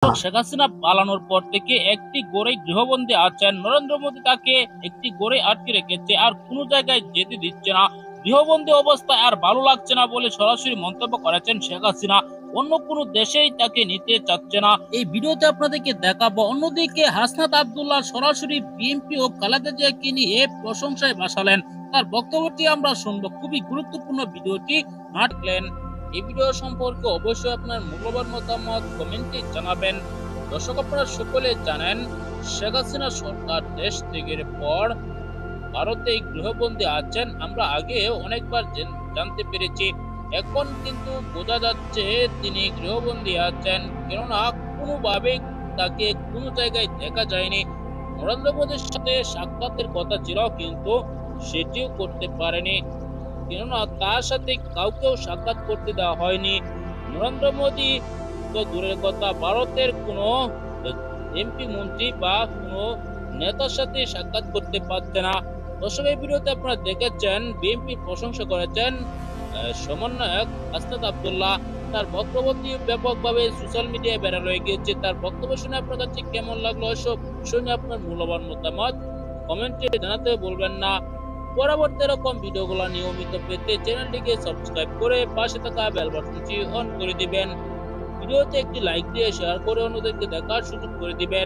শেখ হাসিনা পালানোর পর থেকে একটি গড়ে গৃহবন্দী আছেন। নরেন্দ্র মোদী তাকে একটি গড়ে আটকে রেখেছে, আর কোনো জায়গায় যেতে দিচ্ছে না। গৃহবন্দী অবস্থায় আর ভালো লাগছে না বলে সরাসরি মন্তব্য করেছেন শেখ হাসিনা। অন্য কোনো দেশেই তাকে নিতে চাচ্ছে না। এই ভিডিওতে আপনাদেরকে দেখাবো। অন্যদিকে হাসনাত আব্দুল্লাহ সরাসরি বিএনপি ও খালেদা জিয়াকে নিয়ে প্রশংসায় ভাসালেন। তার বক্তব্যটি আমরা শুনবো। খুবই গুরুত্বপূর্ণ ভিডিওটি না দেখলেন। এই ভিডিও সম্পর্কে অবশ্যই আপনার মূল্যবান মতামত কমেন্টে জানাবেন। দর্শক, আপনারা সকলে জানেন শেখ হাসিনা সরকার দেশ ত্যাগের পর ভারতে গৃহবন্দী আছেন। আমরা আগে অনেকবার জানতে পেরেছি। এখন কিন্তু বোঝা যাচ্ছে তিনি গৃহবন্দী আছেন, কেননা কোনোভাবে তাকে কোনো জায়গায় দেখা যায়নি। নরেন্দ্র মোদীর সাথে সাক্ষাতের কথা ছিল, কিন্তু সেটিও করতে পারেনি, কেননা তার সাথে কাউকেও সাক্ষাৎ করতে দেওয়া হয়নি। নরেন্দ্র মোদী তো দূরের কথা, ভারতের কোনো এমপি মন্ত্রী বা কোনো নেতার সাথে সাক্ষাৎ করতে পারছে না। দর্শক, এই ভিডিওতে আপনারা দেখেছেন বিএনপির প্রশংসা করেছেন সমন্বয়ক হাসনাত আব্দুল্লাহ। তার বক্তব্যটি ব্যাপকভাবে সোশ্যাল মিডিয়ায় ভাইরাল হয়ে গিয়েছে। তার বক্তব্য শুনে আপনার কাছে কেমন লাগলো এসব শুনে আপনার মূল্যবান মতামত কমেন্টে জানাতে বলবেন না। পরবর্তী এরকম ভিডিওগুলো নিয়মিত পেতে চ্যানেলটিকে সাবস্ক্রাইব করে পাশে থাকা বেল বাটনটি অন করে দিবেন। ভিডিওতে একটি লাইক দিয়ে শেয়ার করে অন্যদেরকে দেখার সুযোগ করে দিবেন।